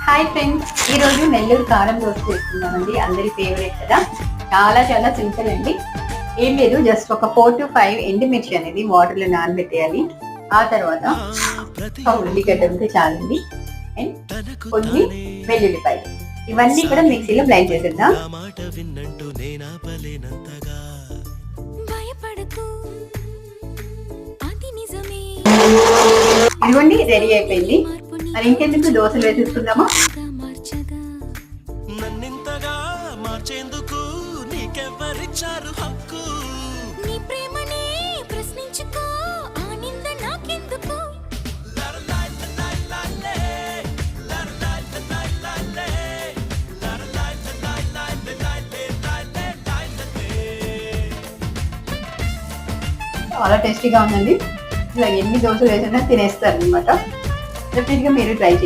Hi friends, ఈరోజు నెల్లూరు కారం దోశ చేస్తున్నామండి. అందరి ఫేవరెట్ కదా. చాలా చాలా సింపుల్ అండి. ఏం లేదు, జస్ట్ ఒక 4 to 5 ఎండుమిర్చి అనేది వాటర్లో నానబెట్టేయాలి. ఆ తర్వాత ఒక ఉల్లిగడ్డ ఉంటే చాలండి. అండ్ కొన్ని వెల్లుల్లిపాయలు, ఇవన్నీ కూడా మిక్సీలో బ్లెండ్ చేసేద్దాం. ఇదిగోండి, రెడీ అయిపోయింది. మరి ఇంకెందుకు దోశలు వేసేసుకుందామా. చాలా టేస్టీగా ఉందండి. ఇలా ఎన్ని దోశలు వేసినా తినేస్తారు అనమాట. డెఫినెట్గా మీరు ట్రై చేయండి.